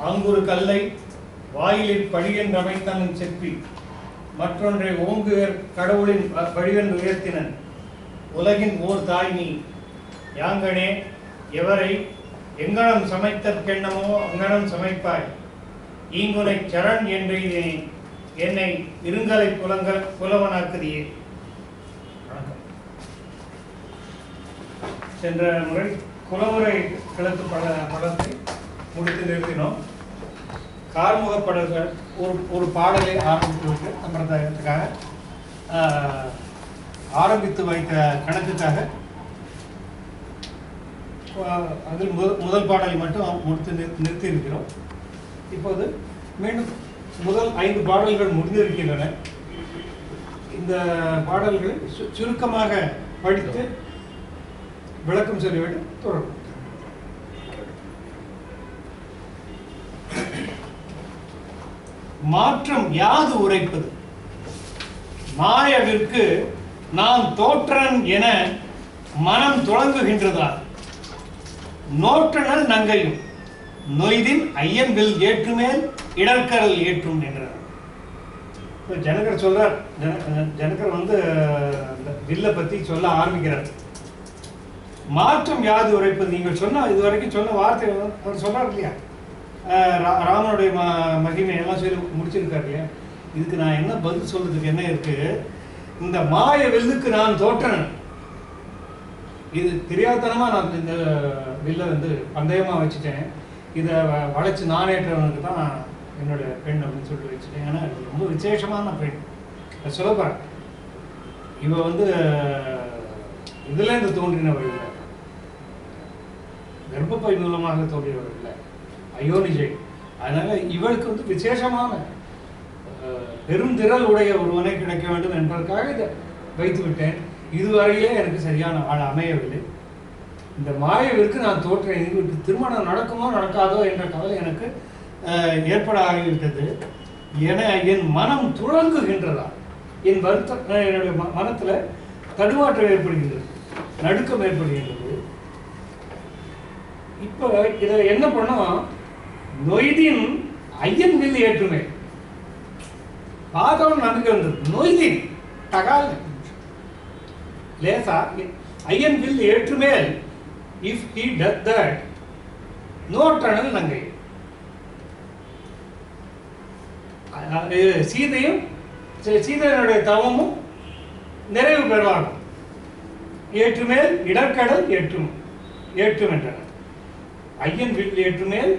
ஆங்குரு கல்லை வாயிலில் படியென்று அமைத்தன் செப்பி மற்றொன்றை ஓங்குவர் கடவுளின் வடிவென்று உயர்த்தினன் உலகின் ஓர் தாய் நீ யாங்கனே எவரை எங்கனம் சமைத்தற்கெண்ணமோ அங்கனம் சமைப்பாய் ஈங்குனை சரண் என்று என்னை இருங்கலை புலவனாக்குதியே. சென்ற முறை குலவுரை கிழக்கு படத்தை முடித்து நிறுத்தினோம். கார்முக பாடல்கள் ஒரு பாடலை ஆரம்பித்து சம்பிரதாயத்துக்காக ஆரம்பித்து வைத்த கணக்குக்காக அதில் முதல் பாடலை மட்டும் முடித்து நிறுத்தி இருக்கிறோம். இப்போது மீண்டும் முதல் 5 பாடல்கள் முடிந்திருக்கின்றன. இந்த பாடல்களை சுருக்கமாக படித்து விளக்கம் சொல்லிவிட்டு தொடரும். மாற்றம் யாது உரைப்பது மாயவிற்கு நான் தோற்றன் என மனம் தொடங்குகின்றதா நோற்றனல் நங்கையும் நொய்தின் ஐயன் வில் ஏற்றுமேல் இடர்கரல் ஏற்றும் என்றார். ஜனகர் சொல்றார். ஜனகர் வில்லை பத்தி சொல்ல ஆரம்பிக்கிறார். மாற்றம் யாது உரைப்பது நீங்கள் சொன்ன இதுவரைக்கும் சொன்ன வார்த்தை அவர் சொல்றாரு இல்லையா, ராமனுடைய மகிமையெல்லாம் சொல்லி முடிச்சிருக்காரு இல்லையா. இதுக்கு நான் என்ன பதில் சொல்றதுக்கு என்ன இருக்கு? இந்த மாய வில்லுக்கு நான் தோற்றன், இது தெரியாதனமா நான் இந்த வில்லை பந்தயமா வச்சுட்டேன், இதை வளைச்சு நானேற்றவனுக்கு தான் என்னுடைய பெண் அப்படின்னு சொல்லிட்டு வச்சுட்டேன். ஏன்னா ரொம்ப விசேஷமான பெண். சொல்லப்பா இவ இதுல இருந்து தோன்றினவர் இல்லை, கர்ப்பப்பை மூலமாக தோன்றியவர் இல்லை, அயோனிஜை. அதனால இவளுக்கு விசேஷமான பெருந்திரள் உடைய ஒருவனை கிடைக்க வேண்டும் என்பதற்காக இதை வைத்து விட்டேன். இதுவரையிலே எனக்கு சரியான ஆள் அமையவில்லை. இந்த மாயவிற்கு நான் தோற்றேன். இவருக்கு திருமணம் நடக்குமோ நடக்காதோ என்ற கவலை எனக்கு ஏற்பட ஆகிவிட்டது. என என் மனம் துளங்குகின்றதா, என் வருத்தம், என்னுடைய மனத்துல தடுமாற்றம் ஏற்படுகின்றது, நடுக்கம் ஏற்படுகின்றது. இப்ப இதை என்ன பண்ணோம்? நொய்தின் ஐயன் வில் ஏற்றுமே பார்த்தவன் நம்பிக்கை வந்தது. நொய்தின் தகால் லேசா ஐயன் வில் ஏற்றுமேல் if he does that நோற்றனல் நங்கை. சீதையும் சீதையனுடைய தவமும் நிறைவு பெறுவார்கள். ஏற்றுமேல் இடர்கடல் ஏற்றும் என்றனர். ஐயன் வில் ஏற்றுமேல்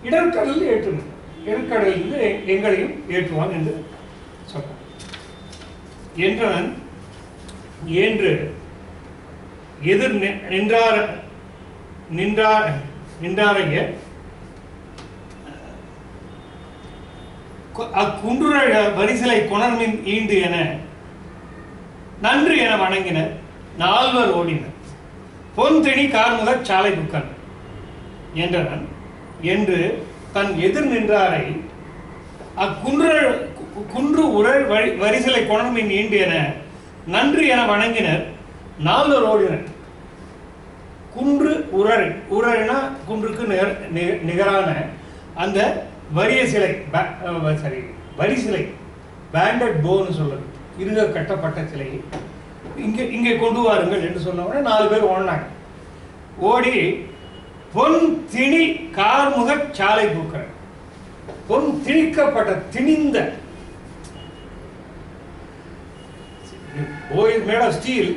இடர்கடல் ஏற்றும், இடர்கடலில் எங்களையும் ஏற்றுவான் என்று சொன்னார். என்றவன் என்று எதிர் நின்றாரைய அக்குன்று வரிசலை கொணர்மின் ஈண்டு என நன்று என வணங்கினர். 4 ஓடினர். பொன் திணி கார்முக சாலை புக்கன் என்றவன் என்று தன் எதிர் நின்றாரை அக்குன்று உரல் வரிசலை கொணர்மின் ஈண்டு என நன்று என வணங்கினர். 4 ஓடினர். குன்று உரறினா குன்றுக்கு நிகரான அந்த வரிய சிலை, வரி சிலை, பேண்டட் போன்னு சொல்றது, இருக கட்டப்பட்ட சிலை இங்கே கொண்டு வாருங்கள் என்று சொன்னவொடனே 4 பேர் ஓடினாங்க. ஓடி பொன் திணி கார்முக சாலை பூக்கிற, பொன் திணிக்கப்பட்ட திணிந்த, மேட் ஆஃப் ஸ்டீல்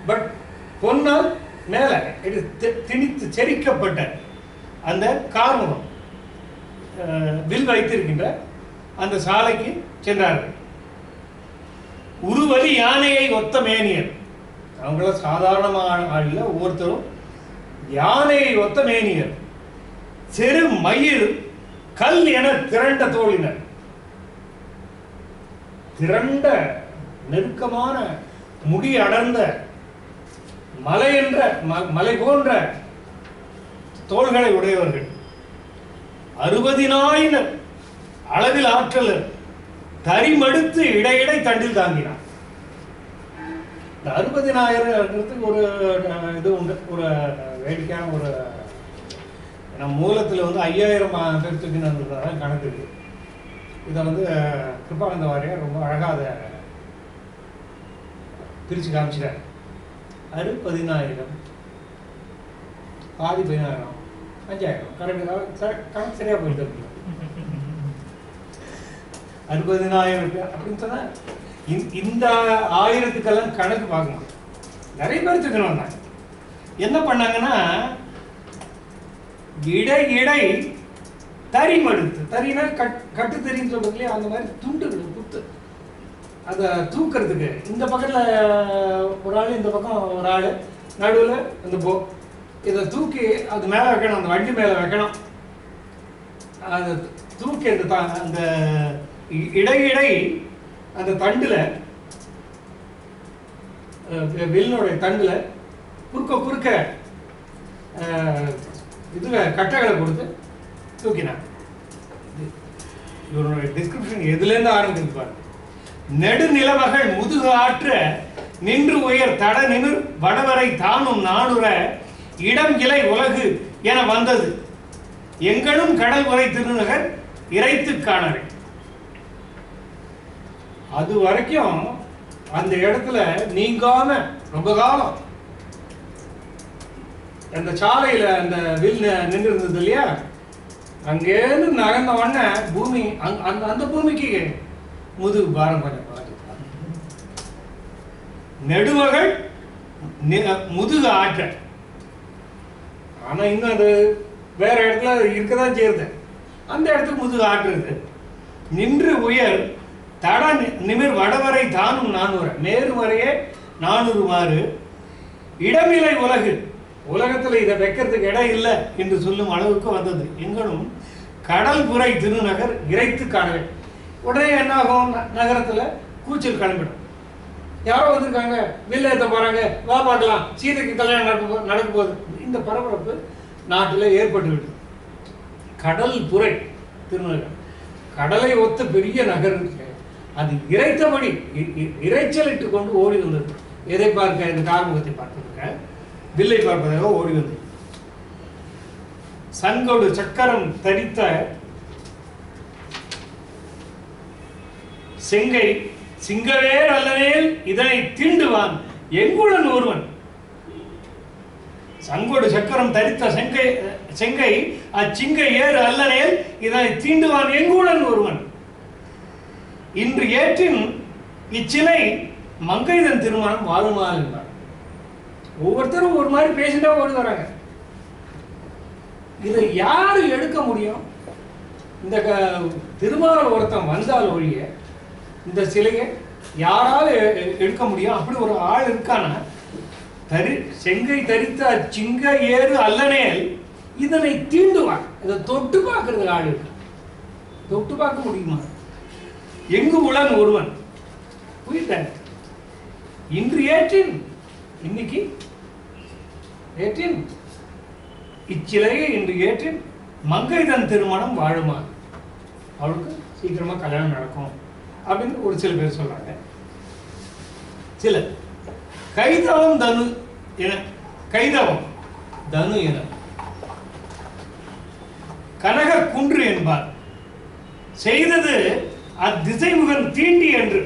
பட் பொன்னால் மேல திணித்து செரிக்கப்பட்ட அந்த கார்முகம் வில் வைத்திருக்கின்ற அந்த சாலைக்கு சென்றார்கள். உருவலி யானையை ஒத்த மேனியர், அவங்கள சாதாரணமான ஆளில் ஒவ்வொருத்தரும் யானையை ஒத்த மேனியர், செரு மயிர் கல் என திரண்ட தோழினர். திரண்ட நெருக்கமான முடி அடர்ந்த மலை போன்ற தோள்களை உடையவர்கள். 60,000 அளவில் ஆற்றல் தரிமடுத்து இடையிடை தண்டில் தாங்கினார். இந்த 60,000 ஒரு இது உண்டு, ஒரு வேடிக்கையான ஒரு ஏன்னா மூலத்தில் வந்து 5000 பேர் தூக்கினதுதான் கணக்கு இருக்கு. இதை வந்து கிருபானந்த வாரியார் ரொம்ப அழகாக அதை பிரித்து காமிச்சிட்டார். 14,000 பாதி 16,000 5,000 கணக்கு சரியாக போயிட்டு 60,000 அப்படின்னு சொன்னா இந்த 1000க்கெல்லாம் கணக்கு பார்க்கணும். நிறைய பேர் தூக்கணும் வந்தாங்க. என்ன பண்ணாங்கன்னா இடை தறி மடுத்து, தறினா கட்டு தறின்னு சொல்றது இல்லையா, அந்த மாதிரி துண்டுகள் குத்து அதை தூக்கிறதுக்கு இந்த பக்கத்தில் ஒரு ஆள், இந்த பக்கம் ஒரு ஆள், நடுவில் அந்த இதை தூக்கி அது மேலே வைக்கணும், அந்த வண்டி மேலே வைக்கணும். அதை தூக்கி அந்த இடை அந்த தண்டில், வில்லுடைய தண்டில் குறுக்க இதில் கட்டைகளை கொடுத்து தூக்கினான். இவருடைய டிஸ்கிரிப்ஷன் எதுலேருந்து ஆரம்பிச்சிருப்பார். நெடுநிலவகள் முதுகு ஆற்ற நின்று உயர் தட நிமிர் வடவரை தானும் நானுற இடம் இலை உலகு என வந்தது எங்களும் கடல் உரை திருநகர் இறைத்து காணவே. அது வரைக்கும் அந்த இடத்துல நீங்காம ரொம்ப காலம் அந்த சாலையில அந்த வில் நின்று இருந்தது இல்லையா, அங்கேருந்து நகர்ந்த உடனே பூமி அந்த பூமிக்கு முதுகு பாரம் பண்ண நெடுவகள் முதுகு ஆற்ற. ஆனா இன்னும் அது வேற இடத்துல இருக்கதான் செய்யுது. அந்த இடத்துக்கு முதுகு ஆற்றுறது. நின்று உயர் தட நிமிர் வடவரை தானும் 400 மேறுவரையே 400 மாறு இடமில்லை உலகு, உலகத்துல இதை வைக்கிறதுக்கு இடம் இல்லை என்று சொல்லும் அளவுக்கு வந்தது எங்களும் கடல் புரை திருநகர் இறைத்து காணவே. உடனே என்ன ஆகும், நகரத்துல கூச்சல் கிளம்பிடும். யாரோ வந்திருக்காங்க, வில்ல ஏற்ற போறாங்க, வா பார்க்கலாம், சீதைக்கு கல்யாணம் நடக்க போகுது. இந்த பரபரப்பு நாட்டில் ஏற்பட்டு விட்டது. கடல் புரை திருநகர், கடலை ஒத்த பெரிய நகர், அது இறைத்தபடி இறைச்சலிட்டு கொண்டு ஓடி வந்தது. எதை பார்க்க, இந்த கார்முகத்தை பார்ப்பதற்காக, வில்லை பார்ப்பதாக ஓடி வந்தது. சங்கோடு சக்கரம் தரித்த செங்கை சிங்கவேர் அல்லவேல் இதனை தீண்டுவான் எங்குடன் ஒருவன். சங்கோடு சக்கரம் தரித்த செங்கை அச்சிங்கை ஏறு அல்லனேல் இதனை தீண்டுவான் எங்குடன் ஒருவன். இன்று ஏற்றின் இச்சிலை மங்கைதன் திருமணம் வாழுமால் என்றார். ஒவ்வொருத்தரும் ஒரு மாதிரி பேசிட்டா ஓடி வராங்க. இதை யாரு எடுக்க முடியும்? இந்த திருமால் ஒருத்தன் வந்தால் ஒழிய இந்த சிலையை யாரால எடுக்க முடியும்? அப்படி ஒரு ஆள் இருக்கான. செங்கை தரித்த சிங்க ஏறு அல்லனேல் இதனை தீண்டுவான். இதை தொட்டு பார்க்கறது ஆள் இருக்கு. தொட்டு பார்க்க முடியுமா? எங்கு உளன் ஒருவன் புரியுதான். இன்று ஏற்றின், இன்னைக்கு ஏற்றின் இச்சிலையை இன்று ஏற்றின் மங்கைதன் திருமணம் வாழுமா, அவளுக்கு சீக்கிரமா கல்யாணம் நடக்கும் அப்படின்னு ஒரு சில பேர் சொல்றாங்க. சில கைதவம் தனு என, கைதவம் தனு என கனக குன்று என்பார். செய்தது அத்திசைமுகன் தீண்டி என்று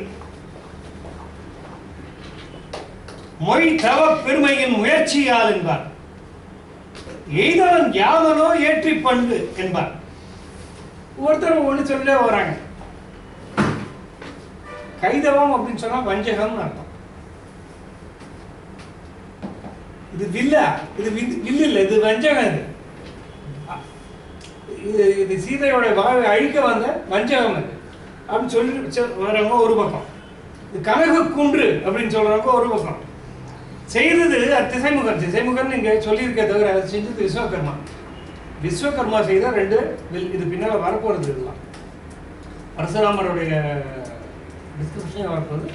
மொய் தவ பெருமையின் முயற்சியால் என்பார். எய்தவன் யாவனோ ஏற்றி பண்பு என்பார். ஒருத்தர் ஒண்ணு சொல்லிட்டே வராங்க. கைதவம் அப்படின்னு சொன்னா வஞ்சகம்னு அர்த்தம். இது வில்லா, இது வில்லு இல்லை, இது வஞ்சகம். இது சீதையோட வாழ்வை அழிக்க வந்த வஞ்சகம் இது அப்படின்னு சொல்லி வரவங்க ஒரு பக்கம். இது கனக குன்று அப்படின்னு சொல்றவங்க ஒரு பக்கம். செய்தது திசைமுகன். திசைமுகன் இங்க சொல்லியிருக்க தவிர அதை செஞ்சது விஸ்வகர்மா. விஸ்வகர்மா செய்த 2 வில். இது பின்னால வரப்போறது. இதெல்லாம் பரசுராமருடைய டிஸ்கிரிப்ஷன் வரப்போகுது.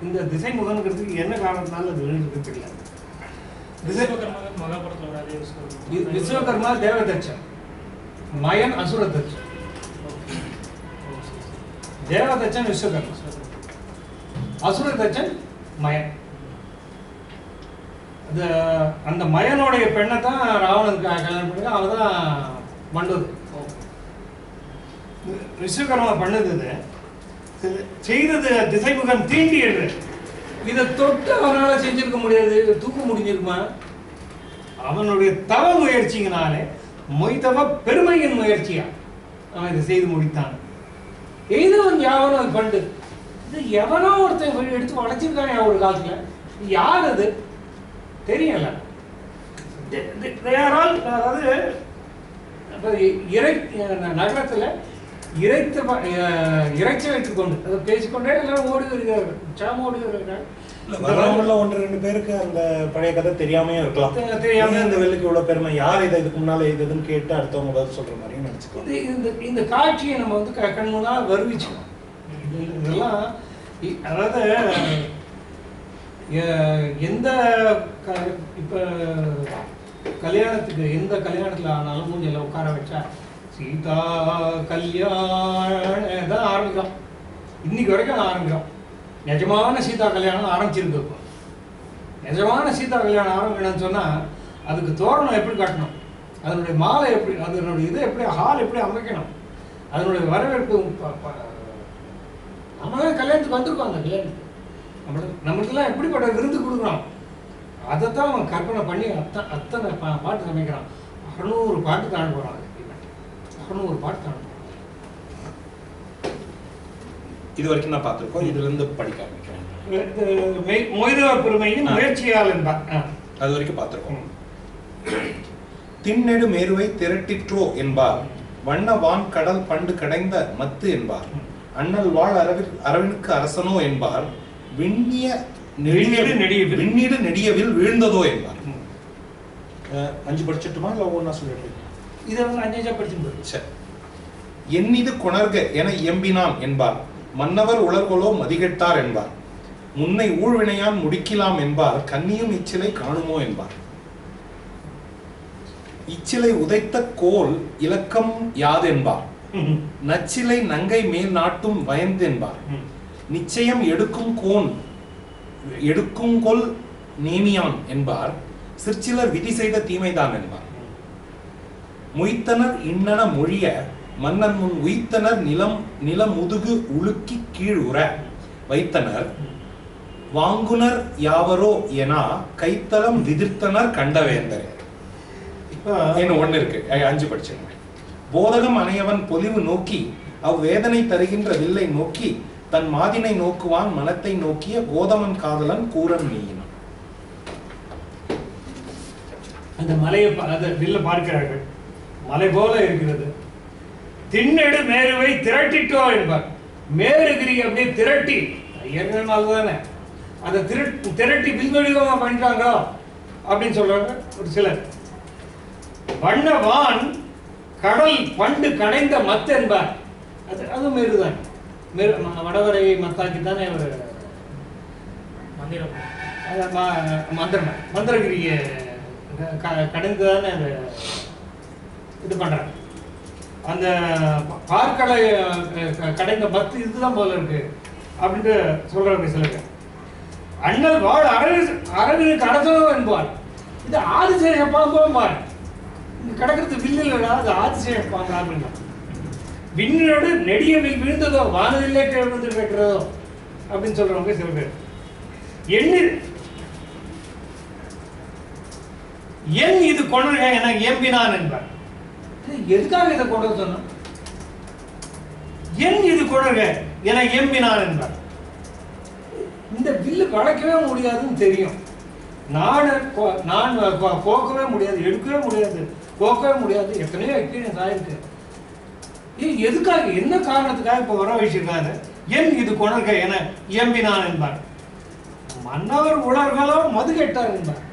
இந்த திசைமுகனுங்கிறதுக்கு என்ன காரணத்தினால அது வெளியிட்டு தெரியல. விஸ்வகர்மா தேவதட்சன், மயன் அசுரதட்சன். தேவதட்சன் விஸ்வகர்மா, அசுரதட்சன் மயன். அது அந்த மயனுடைய பெண்ணை தான் ராவணன் கல்யாணம் பண்ணி அவ தான் மண்டது. விஸ்வகர்மா பண்ணது செய்தது திசைமுகன் தீண்டியது. இதை தொட்டு அவனால் செஞ்சிருக்க முடியாது, தூக்க முடிஞ்சிருக்குமா? அவனுடைய தவ முயற்சிங்கனாலே மொய்தவ பெருமையின் முயற்சியா அவன் இதை செய்து முடித்தான். எய்தவன் யாவனோ பண்டு இது எவனோ ஒருத்தன் எடுத்து வளைச்சிருக்கான் ஒரு காலத்துல. யார் அது தெரியல. அதாவது நகரத்துல இறைச்சி வைத்துக் கொண்டு அதை பேசிக்கொண்டே எல்லாரும் ஓடி வருகிறார்கள், சாம ஓடி வருகிறார்கள். ஒன்று ரெண்டு பேருக்கு அந்த பழைய கதை தெரியாமே இருக்கலாம். தெரியாம இந்த வெள்ளுக்கு இவ்வளவு பெருமை, யார் இதை இதுக்கு முன்னால இதுன்னு கேட்டு அடுத்தவங்க பதில் சொல்ற மாதிரியும் நினைச்சுக்கலாம். இந்த காட்சியை நம்ம வந்து கண் முன்னால் வருவிச்சோம். இதெல்லாம் அதாவது எந்த இப்ப கல்யாணத்துக்கு எந்த கல்யாணத்துல ஆனாலும் மூஞ்சில உட்கார வச்சா சீதா கல்யாணம் தான் ஆரம்பிக்கிறோம். இன்னைக்கு வரைக்கும் ஆரம்பிக்கிறோம். நிஜமான சீதா கல்யாணம் ஆரம்பிச்சிருக்கு. நிஜமான சீதா கல்யாணம் ஆரம்பிக்கணும்னு சொன்னா அதுக்கு தோரணம் எப்படி கட்டணும், அதனுடைய மாலை எப்படி, அதனுடைய இது எப்படி, ஹால் எப்படி அமைக்கணும், அதனுடைய வரவேற்பு. நம்மளாம் கல்யாணத்துக்கு வந்திருக்கோம். அந்த கல்யாணத்துக்கு நம்மளுக்கெல்லாம் எப்படிப்பட்ட விருந்து கொடுக்குறோம் அதைத்தான் அவன் கற்பனை பண்ணி அத்தனை பாட்டு சமைக்கிறான். 600 பாட்டு தாண்ட போறான். 600 பாட்டு தாண்ட போறான். இது வரைக்கும் நான் பார்த்திருக்கோம். இதுல இருந்து படிக்க ஆரம்பிக்கிறேன். மொய்தவ பெருமையின் முயற்சியால் என்பார். அது வரைக்கும் பார்த்திருக்கோம். திண்ணெடு மேருவை திரட்டிற்றோ என்பார், வண்ண வான் கடல் பண்டு கடைந்த மத்து என்பார், அண்ணல் வாழ் அரவினுக்கு அரசனோ என்பார், விண்ணிய விண்ணீடு நெடியவில் வீழ்ந்ததோ என்பார். 5 படிச்சுட்டுமா இல்ல ஒவ்வொன்னா சொல்லிட்டு? இதை வந்து 5 படிச்சு. எண்ணிது கொணர்க என இயம்பினான் என்பார், மன்னவர் உலர்களோ மதிகெட்டார் என்பார், முன்னை ஊழ்வினையான் முடிக்கலாம் என்பார், கன்னியும் இச்சிலை காணுமோ என்பார், இச்சிலை உதைத்த கோல் இலக்கம் யாது என்பார், நச்சிலை நங்கை மேல் நாட்டும் வயந்து என்பார், நிச்சயம் எடுக்கும் கொல் நேமியான் என்பார், சிற்சிலர் விதி செய்த தீமைதான் என்பார், மொய்த்தனர் இன்னன மொழிய மன்னன் முன் உய்த்தனர் நிலம் முதுகு உலுக்கி கீழ் உற வைத்தனர், வாங்குனர் யாவரோ என கைத்தலம் விதிர்த்தனர் கண்டவேந்தரே. ஒண்ணு இருக்கு, 5 படிச்சுங்க. போதகம் அணையவன் பொலிவு நோக்கி அவ்வேதனை தருகின்ற வில்லை நோக்கி தன் மாதினை நோக்குவான் மனத்தை நோக்கிய கோதமன் காதலன் கூரன் நீயினான். அந்த மலையை வில்ல பார்க்கிறார்கள், மலை போல இருக்கிறது. திண்ணெடு மேருவை திரட்டிட்டோ என்பார். மேருகிரி அப்படியே திரட்டி ஏற்கனவே தானே அதை திரட்டி வில்வெளிகமா பண்ணிட்டாங்களோ அப்படின்னு சொல்றாங்க ஒரு சிலர். வண்ணவான் கடல் பண்டு கடைந்த மத்து என்பார். அது மேருதான். வடவரை மத்தாக்கித்தானே அவர் மந்திரகிரிய கடைந்துதானே இது பண்றாங்க. அந்த பார்க்கலை கடைந்த மத்து இதுதான் போல இருக்கு அப்படின்ட்டு சொல்றாங்க சில பேர். அண்ணல் வாழ் அரவினுக்கு அரசனோ என்பார். இது ஆதிசேஷ பாம்பார். இங்க கிடக்கிறது வில்லு இல்லைடா, அது ஆதிசேஷ பாம்பு அப்படின்னா. விண்ணோடு நெடிய வில் விழுந்ததோ வானதில்லை விழுந்து கேட்கிறதோ அப்படின்னு சொல்றவங்க சில பேர். என் இது கொணர்க என ஏம்பினான் என்பார். எதுக்காக இதை கொண்டு சொன்ன? என் இது கொணர்க என ஏம்பினான் என்பார். இந்த வில்லு வளைக்கவே முடியாதுன்னு தெரியும். நான் போக்கவே முடியாது, எடுக்கவே முடியாது, போக்கவே முடியாது. எத்தனையோ எக்ஸ்பீரியன்ஸ் ஆயிருக்கு. எதுக்காக, என்ன காரணத்துக்காக இப்ப வர வச்சிருக்காரு? என் இது கொணர்க என இயம்பினான் என்பார். மன்னவர் உலர்களோ மது கெட்டார் என்பார்.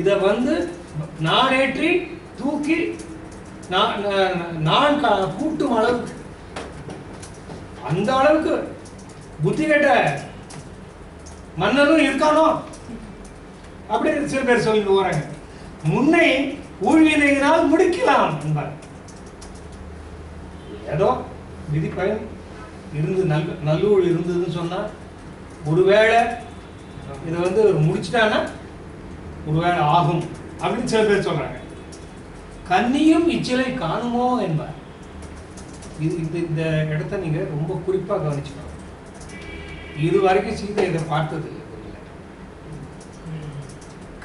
இத வந்து நான் ஏற்றி தூக்கி நான் கூட்டும் அளவுக்கு, அந்த அளவுக்கு புத்தி கெட்ட மன்னரும் இருக்கானோ அப்படின்னு சில பேர் சொல்லிட்டு போறாங்க. முன்னை ஊழ்வினையினால் முடிக்கலாம் என்பார். ஏதோ விதி பயன் இருந்து நல்லூழ் இருந்ததுன்னு சொன்னா, ஒருவேளை இதை வந்து முடிச்சுட்டானா ஒருவேளை ஆகும் அப்படின்னு சில பேர் சொல்றாங்க. கன்னியும் இச்சிலை காணுமோ என்பார். இந்த இடத்த நீங்க ரொம்ப குறிப்பா கவனிச்சுக்கணும். இது வரைக்கும் சீதை இதை பார்த்தது இல்லை.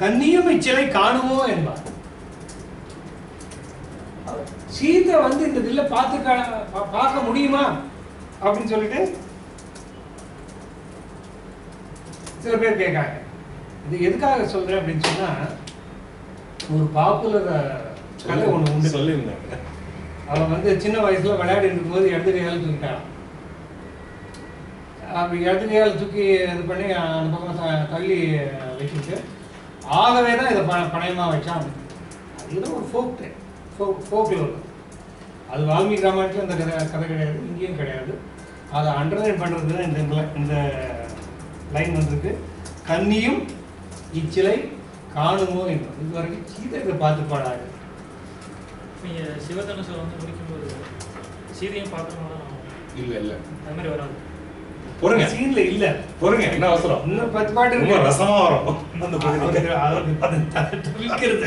கன்னியும் இச்சிலை காணுமோ என்பார். சீதை வந்து இந்த வில்ல பார்க்க முடியுமா அப்படின்னு சொல்லிட்டு சில பேர் கேட்காங்க. இது எதுக்காக சொல்றேன் அப்படின்னு சொன்னா, ஒரு பாப்புலர் கதை ஒண்ணு உண்டு. சொல்லியிருந்தாங்க. அவன் வந்து சின்ன வயசுல விளையாடி இருக்கும்போது இடது கையால் தூக்கிட்டான். அப்படி இடது கையால் தூக்கி இது பண்ணி அந்த பக்கம் தள்ளி வச்சுட்டு ஆகவே தான் இதை பணயமா வச்சான். அது ஒரு ஃபோக்லோர். அது வால்மீகி ராமாயணத்தில் இந்த கதை கிடையாது, இங்கேயும் கிடையாது. அதை அண்டர்லைன் பண்ணுறது தான் இந்த லைன் வந்திருக்கு. கன்னியும் இச்சிலை காணுமோ என்பது. இது வரைக்கும் சீதை இதை பார்த்து பாடாது. நீங்கள் சிவதனுசை வந்து முடிக்கும்போது சீதையும் பார்க்கணும். இல்லை இல்லை அது மாதிரி வராது. பொறுங்க, சீன்ல இல்ல பொறுங்க, என்ன அவசரம்? இன்னும் 10 பாட்டு ரொம்ப ரசமா வரும் அந்த தவிக்கிறது.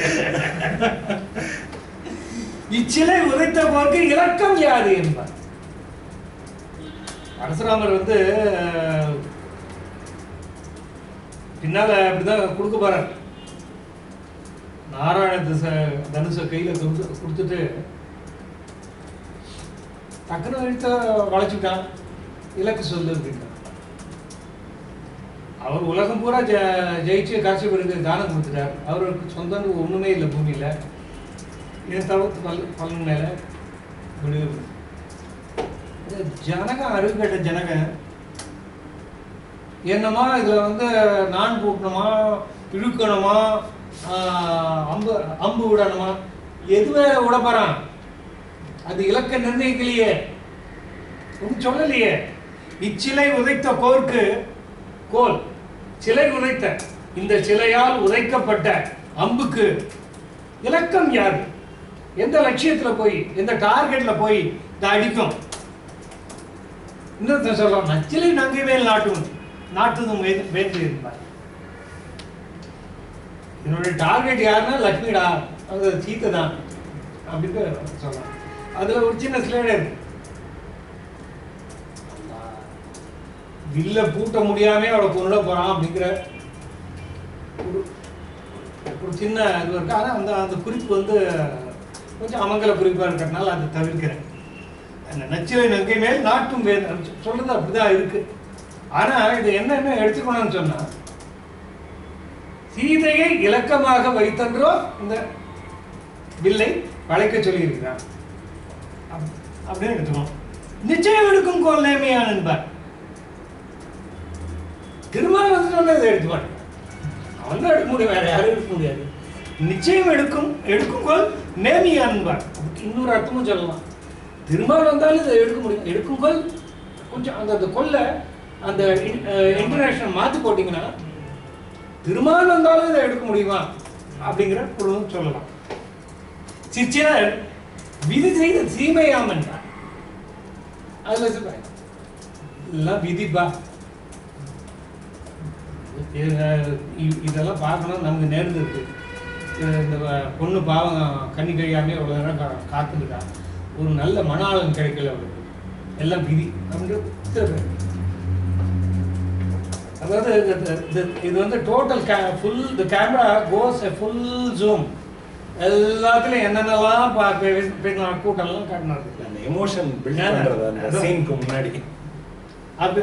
இச்சிலை உரைத்த போருக்கு இலக்கம் யாது என்பார். பரசுராமர் வந்து பின்னால அப்படிதான் கொடுக்க போறார். நாராயண தனுச கையில கொடுத்துட்டு டக்குனு எழுத்த வளைச்சுட்டான். இலக்கு சொல்லு அப்படின்னா அவர் உலகம் பூரா ஜெயிச்சு காட்சிபருக்கு தானம் கொடுத்துட்டார். அவருக்கு சொந்தம் ஒண்ணுமே இல்லை பூமியில. இதை தவிர்த்து பலன் மேல ஜனகம் அறிவுகட்ட ஜனகம் என்னமா இதுல வந்து நான் கூட்டணுமா, இழுக்கணுமா, அம்பு விடணுமா, எதுவே விட போறான்? அது இலக்க நிர்ணயிக்கலையே, ஒன்றும் சொல்லலையே. இச்சிலை உதைத்த கோர்க்கு கோல், சிலை உதைத்த இந்த சிலையால் உதைக்கப்பட்ட அம்புக்கு இலக்கம் யாரு? எந்த லட்சியத்துல போய், எந்த டார்கெட்ல போய் இதை அடிக்கும்? இன்னொருத்த சொல்றோம், நச்சிலை நங்கை மேல் நாட்டுதும் வேந்து இருந்தார். என்னுடைய டார்கெட் யாருன்னா லட்சுமிடா, அது சீத்தை தான் அப்படின்னு சொல்லலாம். அதுல ஒரு சின்ன ஸ்லைடு இருக்கு. வில்ல பூட்ட முடியாம அவளை கொண்டுட போறான் அப்படிங்கிற ஒரு சின்ன இது இருக்கு. ஆனா அந்த குறிப்பு வந்து கொஞ்சம் அமங்கல குறிப்பா இருக்கிறதுனால அதை தவிர்க்கிறேன். அந்த நச்சிலை நங்கை மேல் நாட்டும் சொல்றது அப்படிதான் இருக்கு. ஆனா இது என்ன எடுத்துக்கணும்னு சொன்னா, சீதையை இலக்கமாக வைத்தன்றோ இந்த வில்லை வளைக்க சொல்லி இருக்கிறான் அப்படின்னு எடுத்துக்கணும். நிச்சயம் எடுக்கும் கோல் நேமியான் என்பார். திருமணம் வந்து சொன்ன இதை எடுத்துவான். அவன் தான் எடுக்க முடியும், வேற யாரும் எடுக்க முடியாது. நிச்சயம் எடுக்கும் கோல் நேமியான் என்பார். இன்னொரு அர்த்தமும் சொல்லலாம். திருமணம் வந்தாலும் இதை எடுக்க முடியும். எடுக்கும் கோல் கொஞ்சம் அந்த கொல்ல அந்த இன்டர்நேஷனல் மாற்றி போட்டிங்கன்னா திருமணம் வந்தாலும் இதை எடுக்க முடியுமா அப்படிங்கிற பொருளும் சொல்லலாம். சிற்சிலர் விதி செய்த சீமையாம் என்றார். அதுல எல்லாம் விதிப்பா. இதெல்லாம் பார்க்கணும், நமக்கு நேர்ந்து இருக்கு. இந்த பொண்ணு பாவம் கண்ணி கழியாமே அவ்வளோ நேரம் காத்துக்கிட்டா, ஒரு நல்ல மணாளன் கிடைக்கல அவளுக்கு, எல்லாம் விதி அப்படின்றது. அதாவது இது வந்து total full the camera goes a full zoom. எல்லாத்துலயும் என்னென்னலாம் கூட்டம்லாம் காட்டினாரு. அந்த எமோஷன் பில்ட் பண்றது அந்த சீனுக்கு முன்னாடி. அது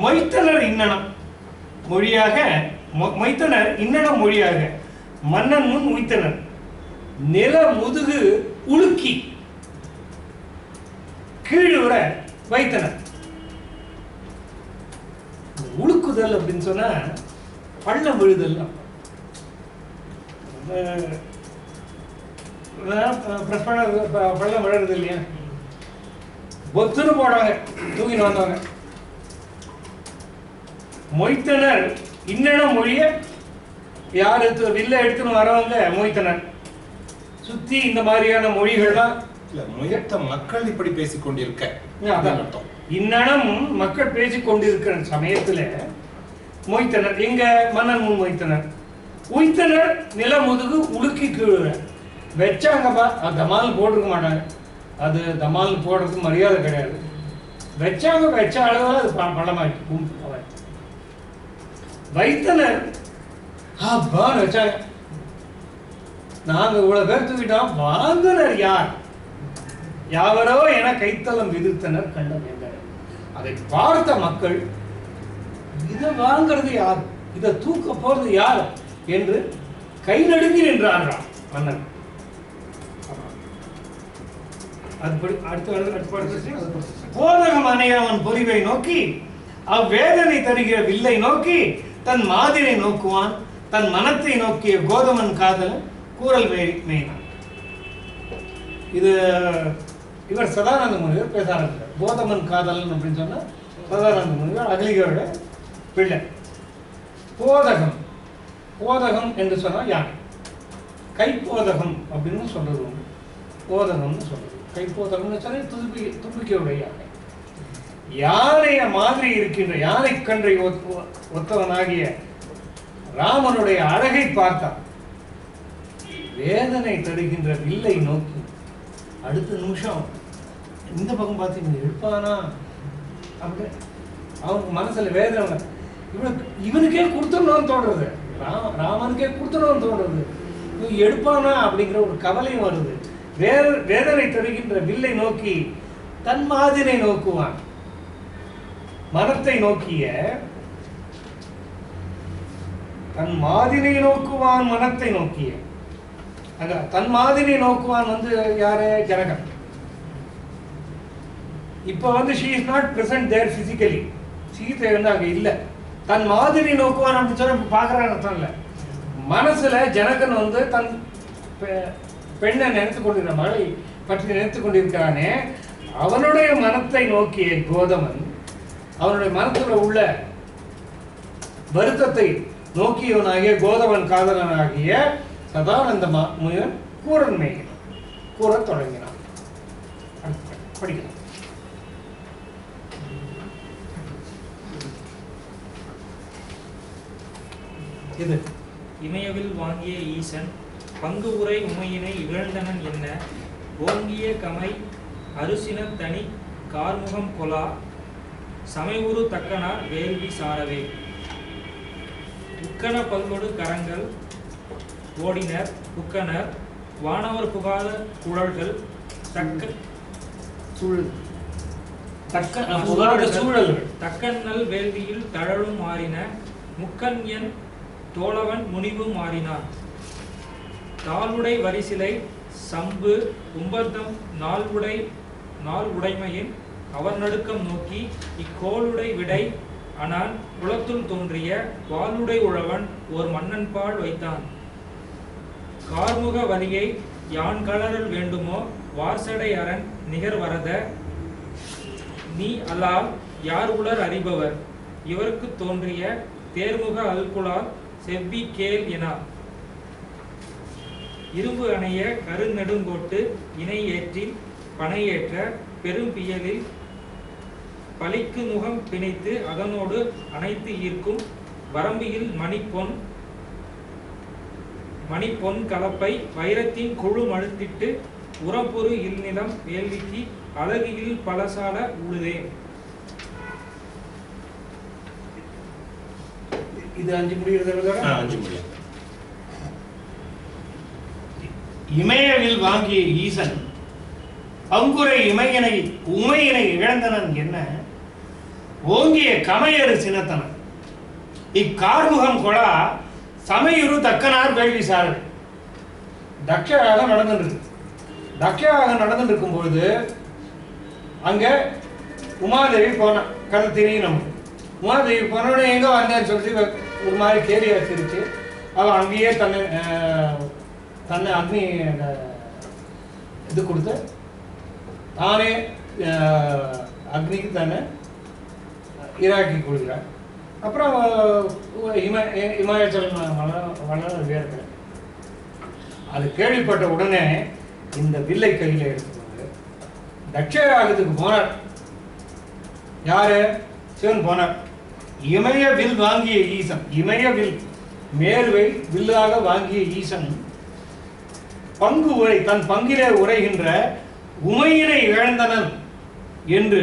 மொய்த்தனர் இன்னனம் மொழியாக, மொய்த்தனர் இன்னனம் மொழியாக மன்னன் முன் உய்த்தனர் நில முதுகு உலுக்கி கீழுற வைத்தனர். உழுக்குதல் அப்படின்னு சொன்னா பள்ளம் விழுதல். பள்ளம் விழுறது இல்லையா, பொத்துன்னு போடுவாங்க, தூக்கின்னு வந்தவங்க. மொய்த்தனர் இன்னும் மொழிய யார் வில்ல எடுத்துன்னு வரவங்க மொய்த்தனர். சுத்தி இந்த மாதிரியான மொழிகள்லாம் முயற்ற மக்கள் இப்படி பேசிக் கொண்டிருக்க இன்னும் மக்கள் பேசிக் கொண்டிருக்கிற சமயத்துல மொய்த்தனர். எங்க மன்னன் முன் மொய்த்தனர். உய்த்தனர் நிலமுதுகு உலுக்கி கீழுற. வச்சாங்கப்பா, தமால் போட்டிருக்க மாட்டாங்க. அது தமால் போடுறதுக்கு மரியாதை கிடையாது. வச்சாங்க, வச்ச அளவில் அது பள்ளமாயிட்டு வைத்தனர். அப்பான்னு வச்சாங்க. நாங்க இவ்வளவு பேர் தூக்கிட்டோம். வாங்குனர் யார்? யாவரோ என கைத்தலம் விதித்தனர் கண்டம் என்றார். அதை பார்த்த மக்கள் இதை வாங்கிறது யார், இதை தூக்க போறது யார் என்று கை நடுங்கி நின்றாராம் மன்னன். போதகம் அணையவன் பொறிவை நோக்கி அவ்வேதனை தருகிற வில்லை நோக்கி தன் மாதிரை நோக்குவான் தன் மனத்தை நோக்கிய கோதமன் காதலன் கூறல் மேய்னான். இது இவர் சதானந்த முனிவர் பேச ஆரம்பித்தார். கோதமன் காதலன் அப்படின்னு சொன்னா சதானந்த முனிவர் அகலிகரோட பிள்ளை. போதகம், போதகம் என்று சொன்னால் யானை. கைப்போதகம் அப்படின்னு சொல்றது உண்டு. போதகம்னு சொல்றது. கைப்போதகம்னு சொன்னால் தும்பிக்கையுடைய யானை. யானைய மாதிரி இருக்கின்ற யானை கன்றை ஒத்தவனாகிய ராமனுடைய அழகை பார்த்தான். வேதனை தருகின்ற வில்லை நோக்கி அடுத்த நிமிஷம் இந்த பக்கம் பார்த்து எடுப்பானா அப்படி அவனுக்கு மனசுல வேதனை. இவனுக்கே கொடுத்துடணும்னு தோன்றது, ராமனுக்கே கொடுத்துடணும்னு தோன்றது. இவன் எடுப்பானா அப்படிங்கிற ஒரு கவலையும் வருது. வேதனை தருகின்ற வில்லை நோக்கி தன் மாதினை நோக்குவான். மனத்தை நோக்கிய தன் மாதினை நோக்குவான், மனத்தை நோக்கிய. தன் மாதினை நோக்குவான் யாரு? ஜனகன். இப்ப she is not present there physically. Sita அங்க இல்ல. தன் மாதிரி நோக்குவான் அப்படின்னு சொன்னா பாக்குறான்னு அர்த்தம் இல்ல. மனசுல ஜனகன் தன் பெண்ணை நினைத்து கொண்டிருக்கிற, மகளை பற்றி நினைத்து கொண்டிருக்கிறானே, அவனுடைய மனத்தை நோக்கிய கோதமன், அவனுடைய மனத்துல உள்ள வருத்தத்தை நோக்கியவனாகிய கோதமன் காதலனாகிய சதானந்த முனிவன் கூறன் மேய்கிறான், கூறத் தொடங்கினான். படிக்கலாம். இது இமயவில் வாங்கிய ஈசன் பங்கு உரை உமையினை இகழ்ந்தனன் என்ன ஓங்கிய கமை அருசின தனி கார்முகம் கொலா சமைவுறு தக்கனார் வேள்வி சாரவே உக்கன பல்கொடு கரங்கள் ஓடினர் உக்கனர் வானவர் புகாத குழல்கள் தக்கன்னல் வேள்வியில் தழலும் மாறின முக்கன் என் தோழவன் முனிவு மாறினான் தாளுடை வரிசிலை சம்பு உம்பர்தம் நாள் உடைமையின் அவர் நடுக்கம் நோக்கி இக்கோளுடை விடை அனான் குளத்துள் தோன்றிய வாளுடை உழவன் ஓர் மன்னன் பால் வைத்தான் கார்முக வலியை யான் கலரல் வேண்டுமோ வார்சடை அரண் நிகர் வரத நீ அல்லால் யார் உலர் அறிபவர் இவருக்கு தோன்றிய தேர்முக அல்குலால் செவ்வி கேள் என இரும்பு அணைய கருநெடுங்கோட்டு இணை ஏற்றி பனையேற்ற பெரும் பியலில் பலிக்கு முகம் பிணைத்து அதனோடு அனைத்து ஈர்க்கும் வரம்பியில் மணிப்பொன் கலப்பை வைரத்தின் குழு மழுத்திட்டு உரம்பொரு இல்நிலம் வேள்விக்கு அழகியில் பலசால உழுதே. இது 5 முடிகிறது. 5 முடியும். இமயவில் வாங்கிய ஈசன் பங்குரை உமையினை இழந்தனன் என்ன ஓங்கிய கமையறு சினத்தனன் இக்கார்முகம் கொலா சமையுறு தக்கனார் வேள்வி சாரல். தக்ஷயாக நடந்துட்டு இருக்கும் பொழுது அங்க உமாதேவி போன கதை தெரியும் நமக்கு. உமாதேவி போனோட எங்க வந்தேன்னு சொல்லிட்டு ஒரு மாதிரி கேலி வச்சிருச்சு. அவன் அங்கேயே தன்னை அக்னி இது கொடுத்து தானே அக்னிக்கு தானே இராக்கி கொள்கிறார். அப்புறம் இமாச்சலம் வளர வேறு அது கேள்விப்பட்ட உடனே இந்த வில்லை கையில் எடுத்துக்கொண்டு தட்சயாகத்துக்கு போனார். யாரு? சிவன் போனார். இமய வில் வாங்கிய ஈசன், இமய வில் மேருவை வில்லாக வாங்கிய ஈசன் பங்கு உரை தன் பங்கிலே உரைகின்ற உமையினை இழந்தனன் என்று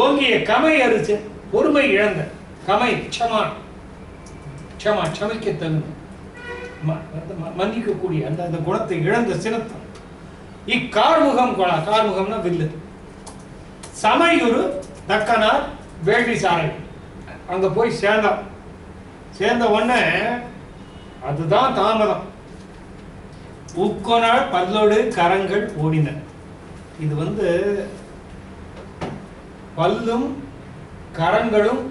ஓங்கிய கமை அரிச்சு பொறுமை இழந்த கமை க்ஷமா க்ஷமா க்ஷமிக்க தகுந்த மன்னிக்கக்கூடிய அந்த அந்த குணத்தை இழந்த சினத்தம் இக்கார்முகம் கொளா, கார்முகம்னா வில்லு, சமையுறு தக்கனார் வேள்வி சாரை அங்க போய் சேர்ந்தான். சேர்ந்த உடனே அதுதான் தாமதம். உக்கொனாள் பல்லோடு கரங்கள் ஓடின. இது பல்லும் கரங்களும்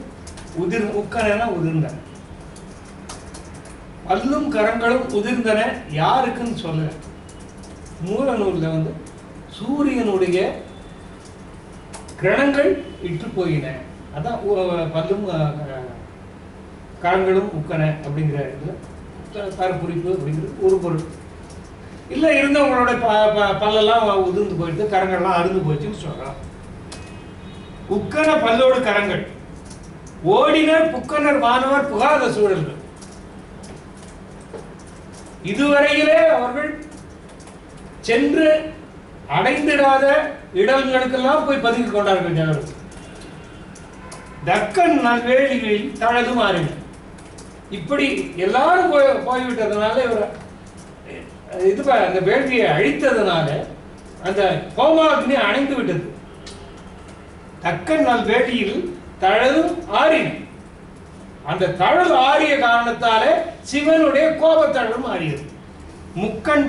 உக்கன உதிர்ந்தன. பல்லும் கரங்களும் உதிர்ந்தன யாருக்குன்னு சொல்ல மூல நூல்ல சூரியனுடைய கிரணங்கள் இட்டு போயின. அதான் பல்லும் கரங்களும் உக்கன அப்படிங்கிற குறிப்பு அப்படிங்கிறது ஒரு பொருள். இல்லை இருந்தவங்களோட பல்லெல்லாம் உதிர்ந்து போயிட்டு கரங்கள்லாம் அறுந்து போச்சுன்னு சொல்றான். உக்கன பல்லோடு கரங்கள் ஓடினர் புக்கனர் வானவர் புகாத சூழல்கள். இதுவரையிலே அவர்கள் சென்று அடைந்திடாத இடங்களுக்கெல்லாம் போய் பதுங்கிக் கொண்டார்கள் ஜனங்கள். தக்கன் நல்வேலிகளில் தழது மாறின. இப்படி எல்லாரும் போய்விட்டதுனால இவர் அந்த வேள்வியை அழித்ததுனால அந்த கோமாக்னி அணைந்து விட்டது. தக்கன் நல்வேலியில் தழலும் ஆறின. அந்த தழல் ஆறிய காரணத்தாலே சிவனுடைய கோபத்தழலும் ஆறியது. முக்கன்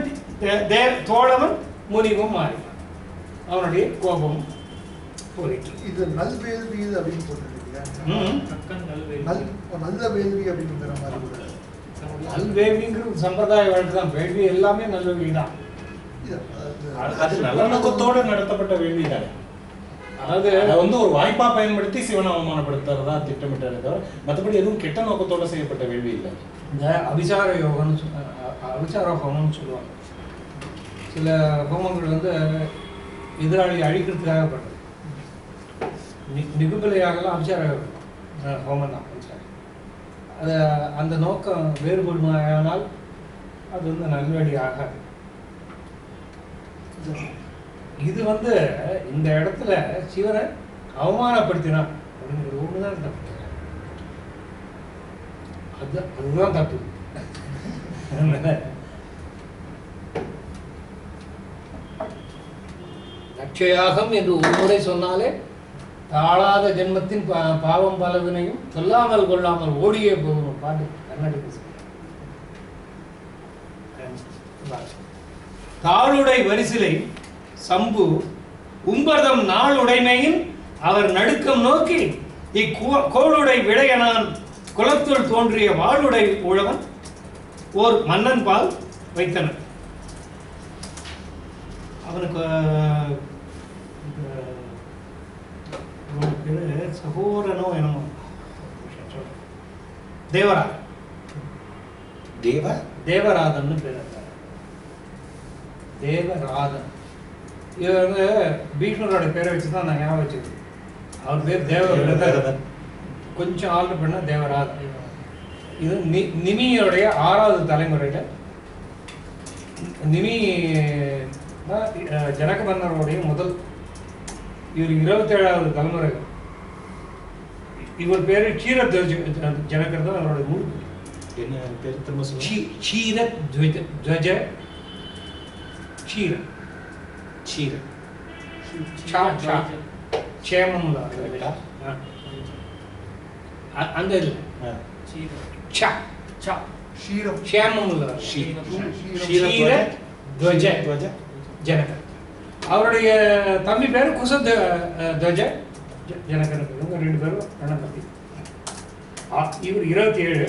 தோழவன் முனிவும் மாறினான். அவனுடைய கோபம் போயிட்டு. இது நல்வேள்வி அப்படின்னு போட்டிருக்கீங்க. நல்ல வேள்வி அப்படிங்கிற மாதிரி கூட நல்வேள்விங்கிறது சம்பிரதாய வழக்கு தான். வேள்வி எல்லாமே நல்வேள்வி தான். அது நல்ல நோக்கத்தோடு நடத்தப்பட்ட வேள்வி தானே. அதாவது ஒரு வாய்ப்பா பயன்படுத்தி சிவனை அவமானப்படுத்துறதா திட்டமிட்டது தவிர மற்றபடி எதுவும் கெட்ட நோக்கத்தோட செய்யப்பட்ட வேள்வி இல்லை. இந்த அபிசார யோகம்னு அபிசார ஹோமம்னு சொல்லுவாங்க. சில ஹோமங்கள் எதிராளி அழிக்கிறதுக்காக பண்றது. நிகுபிலையாகலாம் அபிசார ஹோமம் தான். அது அந்த நோக்கம் வேறுபடுமானால் அது நல்வழி ஆகாது. இது இந்த இடத்துல சிவனை அவமானப்படுத்தினான் அப்படிங்கிறது ஒண்ணுதான் தப்பு. அதுதான் தப்பு. லட்சயாகம் என்று ஒரு முறை சொன்னாலே தாழாத ஜென்மத்தின் பாவம் பலவினையும் சொல்லாமல் கொள்ளாமல் ஓடியே போகணும். பாட்டு கர்நாடக தாளுடை வரிசிலை சம்பு உம்பர்தம் நாளுடைமையின் அவர் நடுக்கம் நோக்கி இக்கோளுடை விடையனான் குலத்துள் தோன்றிய வாளுடை உழவன் ஓர் மன்னன் பால் வைத்தனர். அவனுக்கு சகோதரனோ என்னமோ தேவராதன். தேவராதன் பேர். தேவராதன் இவர் பீஷ்மரோட பேரை வச்சுதான் நான் ஞாபகம் வச்சது. அவர் பேர் தேவராதன். கொஞ்சம் ஆல்டர் பண்ண தேவராதன். இது நிமியோடைய 6வது தலைமுறையில நிமி ஜனக மன்னருடைய முதல். இவர் 27வது தலைமுறை. இவர் பேரு க்ஷீரத்வஜ ஜனகர் தான் அவருடைய நூல். என்ன பேர் திரும்ப சொல்லுங்க? க்ஷீரத்வஜ க்ஷீர க்ஷீர சா சா க்ஷேமம் அந்த இல்ல சா சா க்ஷீரம் க்ஷேமம் இல்ல க்ஷீரத்வஜ ஜனகர். அவருடைய தம்பி பேரு குசத்வஜ ஜனகர். இவங்க 2 பேரும் அண்ணன் தம்பி. இவர் 27.